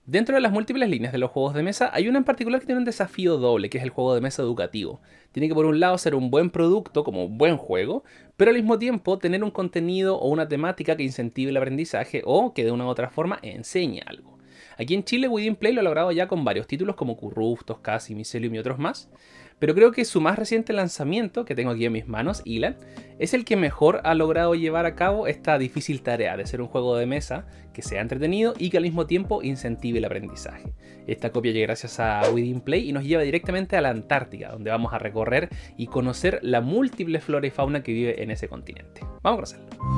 Dentro de las múltiples líneas de los juegos de mesa, hay una en particular que tiene un desafío doble, que es el juego de mesa educativo. Tiene que por un lado ser un buen producto, como un buen juego, pero al mismo tiempo tener un contenido o una temática que incentive el aprendizaje o que de una u otra forma enseñe algo. Aquí en Chile, Within Play lo ha logrado ya con varios títulos como Corruptos, Casi, Mycelium y otros más. Pero creo que su más reciente lanzamiento, que tengo aquí en mis manos, Ilan, es el que mejor ha logrado llevar a cabo esta difícil tarea de ser un juego de mesa que sea entretenido y que al mismo tiempo incentive el aprendizaje. Esta copia llega gracias a Within Play y nos lleva directamente a la Antártica, donde vamos a recorrer y conocer la múltiple flora y fauna que vive en ese continente. Vamos a conocerlo.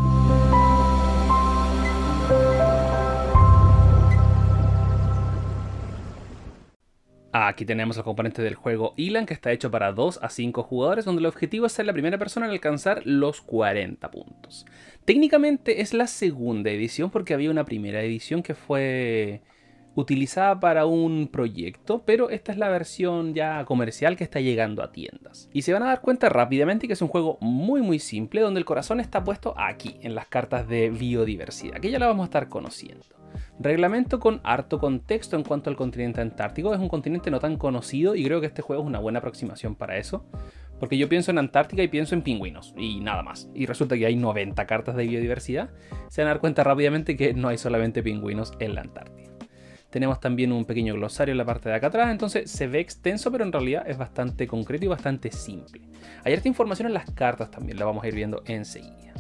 Aquí tenemos el componente del juego Ilan, que está hecho para 2 a 5 jugadores, donde el objetivo es ser la primera persona en alcanzar los 40 puntos. Técnicamente es la segunda edición porque había una primera edición que fue utilizada para un proyecto, pero esta es la versión ya comercial que está llegando a tiendas. Y se van a dar cuenta rápidamente que es un juego muy simple, donde el corazón está puesto aquí, en las cartas de biodiversidad, que ya la vamos a estar conociendo. Reglamento con harto contexto en cuanto al continente antártico. Es un continente no tan conocido y creo que este juego es una buena aproximación para eso. Porque yo pienso en Antártica y pienso en pingüinos y nada más. Y resulta que hay 90 cartas de biodiversidad. Se van a dar cuenta rápidamente que no hay solamente pingüinos en la Antártida. Tenemos también un pequeño glosario en la parte de acá atrás, entonces se ve extenso, pero en realidad es bastante concreto y bastante simple. Hay harta información en las cartas también, la vamos a ir viendo enseguida.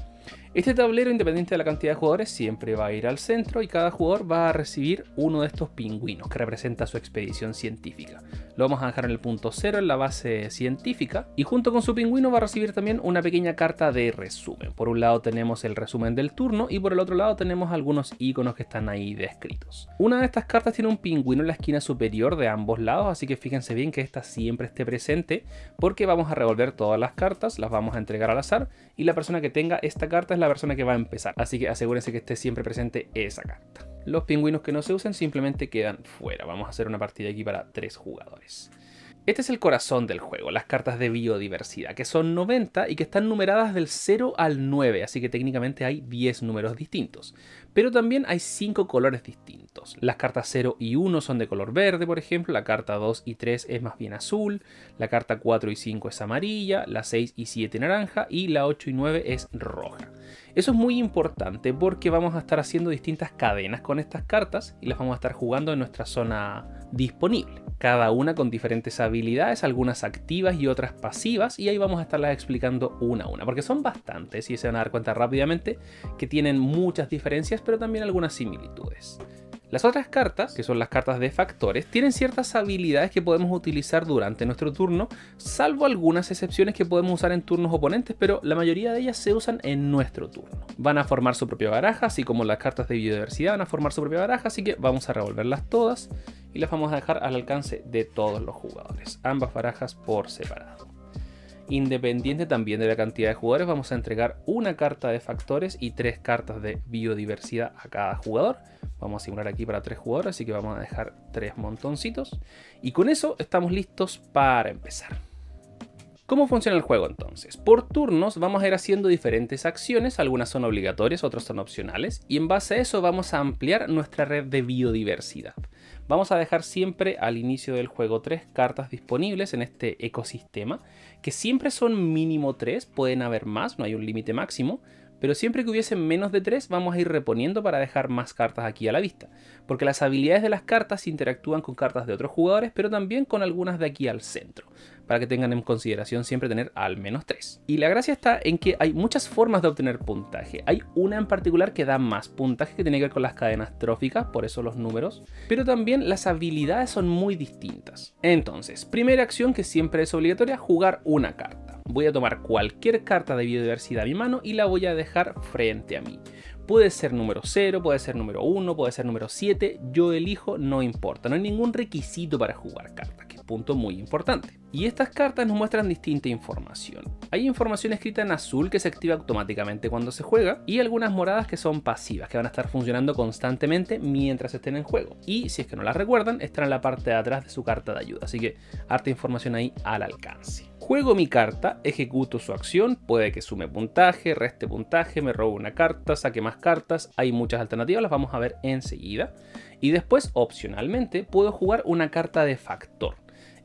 Este tablero, independiente de la cantidad de jugadores, siempre va a ir al centro y cada jugador va a recibir uno de estos pingüinos que representa su expedición científica. Lo vamos a dejar en el punto 0 en la base científica y junto con su pingüino va a recibir también una pequeña carta de resumen. Por un lado tenemos el resumen del turno y por el otro lado tenemos algunos iconos que están ahí descritos. Una de estas cartas tiene un pingüino en la esquina superior de ambos lados, así que fíjense bien que esta siempre esté presente porque vamos a revolver todas las cartas, las vamos a entregar al azar y la persona que tenga esta carta es la persona que va a empezar, así que asegúrense que esté siempre presente esa carta. Los pingüinos que no se usen simplemente quedan fuera. Vamos a hacer una partida aquí para 3 jugadores. Este es el corazón del juego, las cartas de biodiversidad, que son 90 y que están numeradas del 0 al 9, así que técnicamente hay 10 números distintos. Pero también hay 5 colores distintos. Las cartas 0 y 1 son de color verde, por ejemplo, la carta 2 y 3 es más bien azul, la carta 4 y 5 es amarilla, la 6 y 7 naranja y la 8 y 9 es roja. Eso es muy importante porque vamos a estar haciendo distintas cadenas con estas cartas y las vamos a estar jugando en nuestra zona disponible. Cada una con diferentes habilidades, algunas activas y otras pasivas, y ahí vamos a estarlas explicando una a una, porque son bastantes y se van a dar cuenta rápidamente que tienen muchas diferencias, pero también algunas similitudes. Las otras cartas, que son las cartas de factores, tienen ciertas habilidades que podemos utilizar durante nuestro turno, salvo algunas excepciones que podemos usar en turnos oponentes, pero la mayoría de ellas se usan en nuestro turno. Van a formar su propia baraja, así como las cartas de biodiversidad van a formar su propia baraja, así que vamos a revolverlas todas y las vamos a dejar al alcance de todos los jugadores, ambas barajas por separado. Independiente también de la cantidad de jugadores, vamos a entregar una carta de factores y 3 cartas de biodiversidad a cada jugador. Vamos a simular aquí para 3 jugadores, así que vamos a dejar 3 montoncitos. Y con eso estamos listos para empezar. ¿Cómo funciona el juego entonces? Por turnos vamos a ir haciendo diferentes acciones, algunas son obligatorias, otras son opcionales, y en base a eso vamos a ampliar nuestra red de biodiversidad. Vamos a dejar siempre al inicio del juego 3 cartas disponibles en este ecosistema, que siempre son mínimo 3, pueden haber más, no hay un límite máximo, pero siempre que hubiesen menos de 3 vamos a ir reponiendo para dejar más cartas aquí a la vista, porque las habilidades de las cartas interactúan con cartas de otros jugadores, pero también con algunas de aquí al centro, para que tengan en consideración siempre tener al menos 3. Y la gracia está en que hay muchas formas de obtener puntaje. Hay una en particular que da más puntaje, que tiene que ver con las cadenas tróficas, por eso los números, pero también las habilidades son muy distintas. Entonces, primera acción que siempre es obligatoria, jugar una carta. Voy a tomar cualquier carta de biodiversidad a mi mano y la voy a dejar frente a mí. Puede ser número 0, puede ser número 1, puede ser número 7, yo elijo, no importa, no hay ningún requisito para jugar cartas, que es punto muy importante. Y estas cartas nos muestran distinta información. Hay información escrita en azul que se activa automáticamente cuando se juega y algunas moradas que son pasivas, que van a estar funcionando constantemente mientras estén en juego. Y si es que no las recuerdan, están en la parte de atrás de su carta de ayuda, así que harta información ahí al alcance. Juego mi carta, ejecuto su acción, puede que sume puntaje, reste puntaje, me robo una carta, saque más cartas, hay muchas alternativas, las vamos a ver enseguida. Y después, opcionalmente, puedo jugar una carta de factor.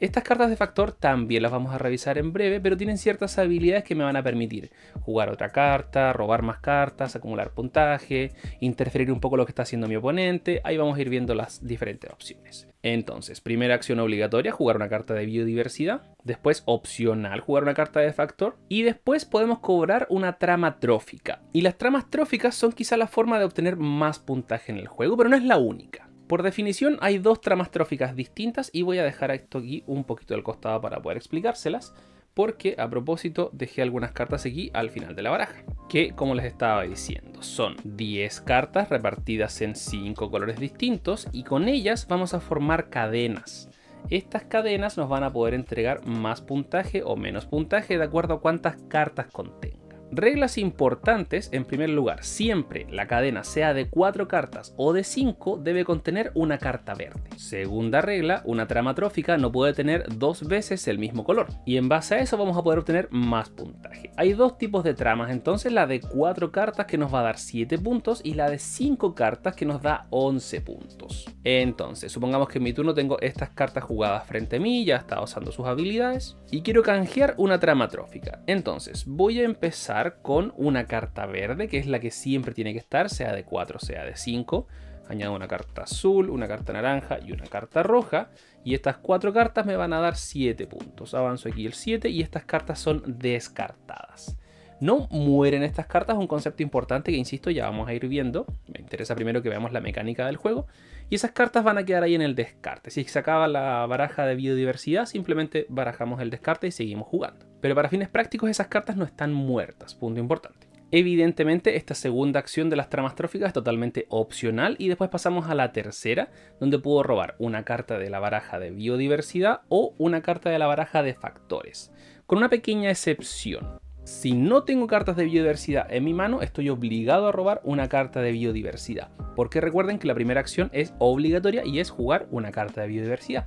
Estas cartas de factor también las vamos a revisar en breve, pero tienen ciertas habilidades que me van a permitir jugar otra carta, robar más cartas, acumular puntaje, interferir un poco lo que está haciendo mi oponente. Ahí vamos a ir viendo las diferentes opciones. Entonces, primera acción obligatoria, jugar una carta de biodiversidad. Después, opcional, jugar una carta de factor. Y después podemos cobrar una trama trófica. Y las tramas tróficas son quizá la forma de obtener más puntaje en el juego, pero no es la única. Por definición hay dos tramas tróficas distintas y voy a dejar esto aquí un poquito al costado para poder explicárselas, porque a propósito dejé algunas cartas aquí al final de la baraja, que como les estaba diciendo son 10 cartas repartidas en 5 colores distintos y con ellas vamos a formar cadenas. Estas cadenas nos van a poder entregar más puntaje o menos puntaje de acuerdo a cuántas cartas contenga. Reglas importantes, en primer lugar, siempre la cadena sea de 4 cartas o de 5 debe contener una carta verde. Segunda regla, una trama trófica no puede tener 2 veces el mismo color y en base a eso vamos a poder obtener más puntaje. Hay dos tipos de tramas entonces, la de 4 cartas que nos va a dar 7 puntos y la de 5 cartas que nos da 11 puntos. Entonces, supongamos que en mi turno tengo estas cartas jugadas frente a mí, ya está usando sus habilidades y quiero canjear una trama trófica. Entonces, voy a empezar con una carta verde, que es la que siempre tiene que estar, sea de 4 sea de 5. Añado una carta azul, una carta naranja y una carta roja. Y estas 4 cartas me van a dar 7 puntos. Avanzo aquí el 7 y estas cartas son descartadas. No mueren estas cartas, un concepto importante que insisto ya vamos a ir viendo. Me interesa primero que veamos la mecánica del juego. Y esas cartas van a quedar ahí en el descarte. Si se acaba la baraja de biodiversidad, simplemente barajamos el descarte y seguimos jugando. Pero para fines prácticos esas cartas no están muertas, punto importante. Evidentemente esta segunda acción de las tramas tróficas es totalmente opcional y después pasamos a la tercera, donde puedo robar una carta de la baraja de biodiversidad o una carta de la baraja de factores, con una pequeña excepción. Si no tengo cartas de biodiversidad en mi mano, estoy obligado a robar una carta de biodiversidad, porque recuerden que la primera acción es obligatoria y es jugar una carta de biodiversidad.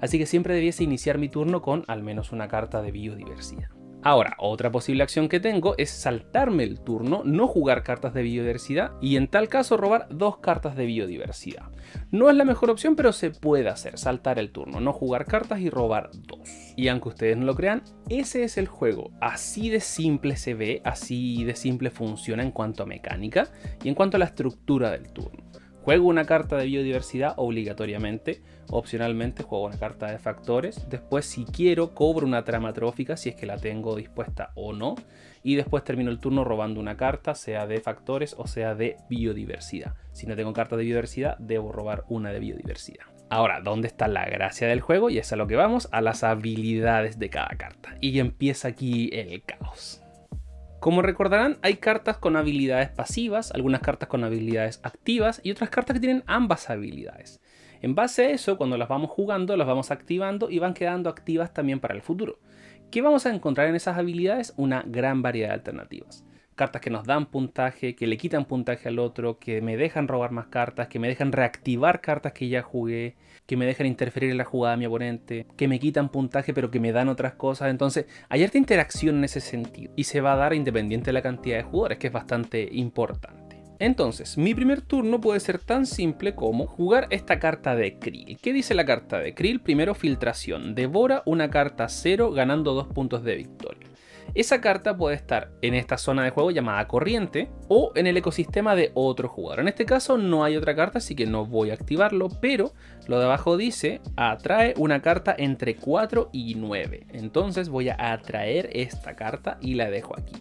Así que siempre debiese iniciar mi turno con al menos una carta de biodiversidad. Ahora, otra posible acción que tengo es saltarme el turno, no jugar cartas de biodiversidad y en tal caso robar 2 cartas de biodiversidad. No es la mejor opción, pero se puede hacer, saltar el turno, no jugar cartas y robar 2. Y aunque ustedes no lo crean, ese es el juego. Así de simple se ve, así de simple funciona en cuanto a mecánica y en cuanto a la estructura del turno. Juego una carta de biodiversidad obligatoriamente, opcionalmente juego una carta de factores, después si quiero cobro una trama trófica si es que la tengo dispuesta o no, y después termino el turno robando una carta, sea de factores o sea de biodiversidad. Si no tengo carta de biodiversidad, debo robar una de biodiversidad. Ahora, ¿dónde está la gracia del juego? Y es a lo que vamos, a las habilidades de cada carta. Y empieza aquí el caos. Como recordarán, hay cartas con habilidades pasivas, algunas cartas con habilidades activas y otras cartas que tienen ambas habilidades. En base a eso, cuando las vamos jugando, las vamos activando y van quedando activas también para el futuro. ¿Qué vamos a encontrar en esas habilidades? Una gran variedad de alternativas. Cartas que nos dan puntaje, que le quitan puntaje al otro, que me dejan robar más cartas, que me dejan reactivar cartas que ya jugué, que me dejan interferir en la jugada de mi oponente, que me quitan puntaje pero que me dan otras cosas. Entonces hay harta interacción en ese sentido y se va a dar independiente de la cantidad de jugadores, que es bastante importante. Entonces, mi primer turno puede ser tan simple como jugar esta carta de Krill. ¿Qué dice la carta de Krill? Primero, filtración. Devora una carta 0 ganando 2 puntos de victoria. Esa carta puede estar en esta zona de juego llamada corriente o en el ecosistema de otro jugador. En este caso no hay otra carta, así que no voy a activarlo, pero lo de abajo dice atrae una carta entre 4 y 9. Entonces voy a atraer esta carta y la dejo aquí.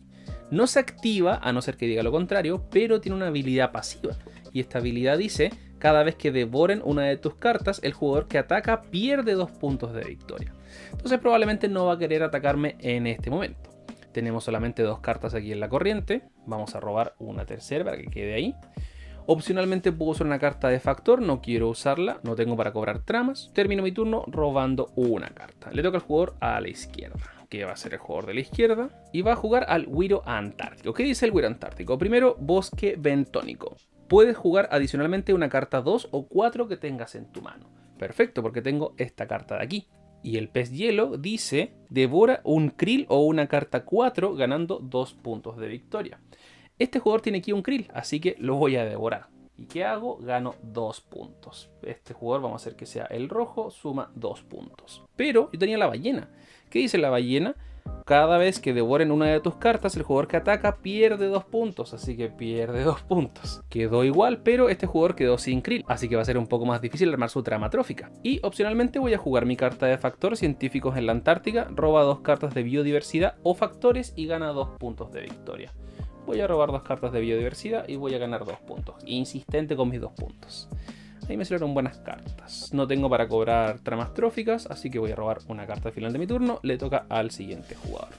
No se activa, a no ser que diga lo contrario, pero tiene una habilidad pasiva. Y esta habilidad dice, cada vez que devoren una de tus cartas, el jugador que ataca pierde 2 puntos de victoria. Entonces probablemente no va a querer atacarme en este momento. Tenemos solamente 2 cartas aquí en la corriente. Vamos a robar una tercera para que quede ahí. Opcionalmente puedo usar una carta de factor, no quiero usarla, no tengo para cobrar tramas. Termino mi turno robando una carta. Le toca al jugador a la izquierda, que va a ser el jugador de la izquierda. Y va a jugar al Güiro Antártico. ¿Qué dice el Güiro Antártico? Primero, Bosque Bentónico. Puedes jugar adicionalmente una carta 2 o 4 que tengas en tu mano. Perfecto, porque tengo esta carta de aquí. Y el pez hielo dice, devora un krill o una carta 4 ganando 2 puntos de victoria. Este jugador tiene aquí un krill, así que lo voy a devorar. ¿Y qué hago? Gano 2 puntos. Este jugador, vamos a hacer que sea el rojo, suma 2 puntos. Pero yo tenía la ballena. ¿Qué dice la ballena? Cada vez que devoren una de tus cartas, el jugador que ataca pierde 2 puntos. Así que pierde 2 puntos. Quedó igual, pero este jugador quedó sin krill. Así que va a ser un poco más difícil armar su trama trófica. Y opcionalmente voy a jugar mi carta de factor, científicos en la Antártica. Roba 2 cartas de biodiversidad o factores y gana 2 puntos de victoria. Voy a robar 2 cartas de biodiversidad y voy a ganar 2 puntos. Insistente con mis 2 puntos. Ahí me salieron buenas cartas. No tengo para cobrar tramas tróficas, así que voy a robar una carta al final de mi turno. Le toca al siguiente jugador.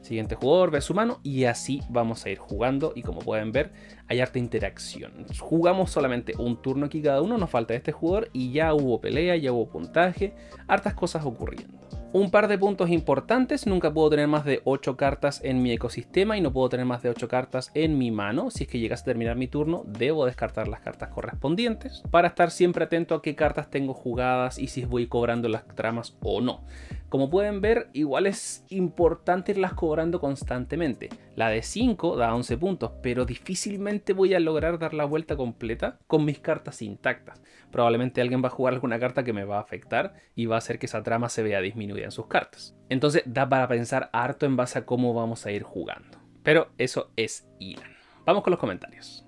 Siguiente jugador ve su mano y así vamos a ir jugando. Y como pueden ver, hay harta interacción. Jugamos solamente un turno aquí cada uno, nos falta este jugador y ya hubo pelea, ya hubo puntaje, hartas cosas ocurriendo. Un par de puntos importantes: nunca puedo tener más de 8 cartas en mi ecosistema y no puedo tener más de 8 cartas en mi mano. Si es que llegas a terminar mi turno, debo descartar las cartas correspondientes para estar siempre atento a qué cartas tengo jugadas y si voy cobrando las tramas o no. Como pueden ver, igual es importante irlas cobrando constantemente. La de 5 da 11 puntos, pero difícilmente voy a lograr dar la vuelta completa con mis cartas intactas. Probablemente alguien va a jugar alguna carta que me va a afectar y va a hacer que esa trama se vea disminuida en sus cartas. Entonces da para pensar harto en base a cómo vamos a ir jugando. Pero eso es Ilan. Vamos con los comentarios.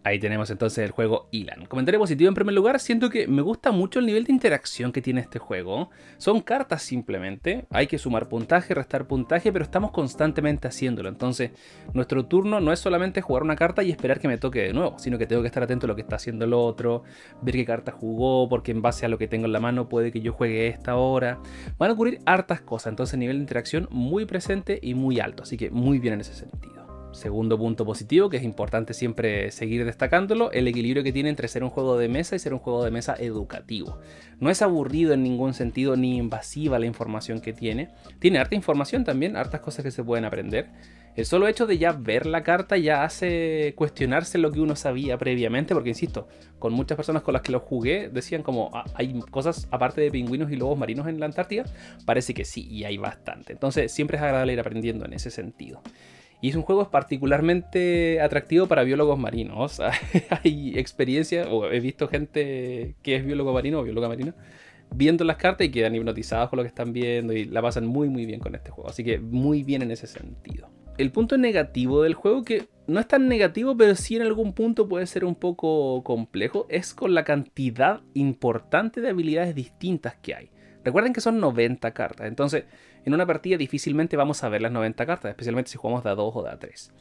Ahí tenemos entonces el juego Ilan. Comentario positivo en primer lugar: siento que me gusta mucho el nivel de interacción que tiene este juego. Son cartas simplemente, hay que sumar puntaje, restar puntaje, pero estamos constantemente haciéndolo. Entonces nuestro turno no es solamente jugar una carta y esperar que me toque de nuevo, sino que tengo que estar atento a lo que está haciendo el otro, ver qué carta jugó, porque en base a lo que tengo en la mano puede que yo juegue esta ahora. Van a ocurrir hartas cosas, entonces nivel de interacción muy presente y muy alto, así que muy bien en ese sentido. Segundo punto positivo, que es importante siempre seguir destacándolo: el equilibrio que tiene entre ser un juego de mesa y ser un juego de mesa educativo. No es aburrido en ningún sentido ni invasiva la información que tiene. Tiene harta información también, hartas cosas que se pueden aprender. El solo hecho de ya ver la carta ya hace cuestionarse lo que uno sabía previamente, porque insisto, con muchas personas con las que lo jugué decían como, ¿hay cosas aparte de pingüinos y lobos marinos en la Antártida? Parece que sí, y hay bastante. Entonces siempre es agradable ir aprendiendo en ese sentido. Y es un juego particularmente atractivo para biólogos marinos. Hay experiencias, o he visto gente que es biólogo marino o bióloga marina viendo las cartas y quedan hipnotizados con lo que están viendo y la pasan muy muy bien con este juego. Así que muy bien en ese sentido. El punto negativo del juego, que no es tan negativo, pero sí en algún punto puede ser un poco complejo, es con la cantidad importante de habilidades distintas que hay. Recuerden que son 90 cartas, entonces en una partida difícilmente vamos a ver las 90 cartas, especialmente si jugamos de a 2 o de a 3.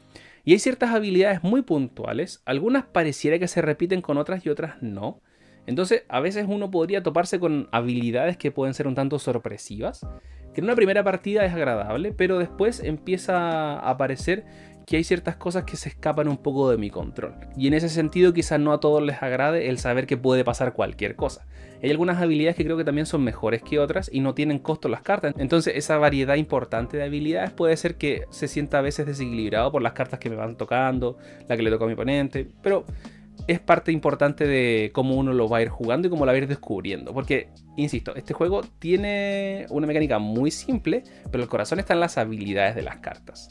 Y hay ciertas habilidades muy puntuales, algunas pareciera que se repiten con otras y otras no. Entonces a veces uno podría toparse con habilidades que pueden ser un tanto sorpresivas, que en una primera partida es agradable, pero después empieza a aparecer que hay ciertas cosas que se escapan un poco de mi control. Y en ese sentido quizás no a todos les agrade el saber que puede pasar cualquier cosa. Hay algunas habilidades que creo que también son mejores que otras y no tienen costo las cartas. Entonces esa variedad importante de habilidades puede ser que se sienta a veces desequilibrado por las cartas que me van tocando, la que le toca a mi oponente, pero es parte importante de cómo uno lo va a ir jugando y cómo lo va a ir descubriendo. Porque, insisto, este juego tiene una mecánica muy simple, pero el corazón está en las habilidades de las cartas.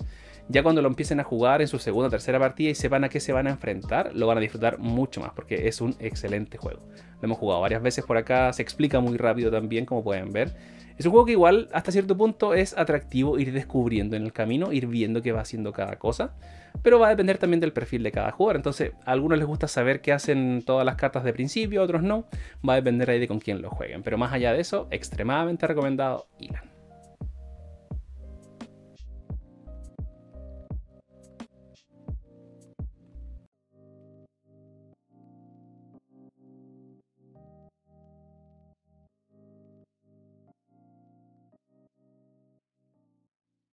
Ya cuando lo empiecen a jugar en su segunda o tercera partida y sepan a qué se van a enfrentar, lo van a disfrutar mucho más, porque es un excelente juego. Lo hemos jugado varias veces por acá, se explica muy rápido también, como pueden ver. Es un juego que igual hasta cierto punto es atractivo ir descubriendo en el camino, ir viendo qué va haciendo cada cosa, pero va a depender también del perfil de cada jugador. Entonces a algunos les gusta saber qué hacen todas las cartas de principio, a otros no, va a depender ahí de con quién lo jueguen. Pero más allá de eso, extremadamente recomendado Ilan.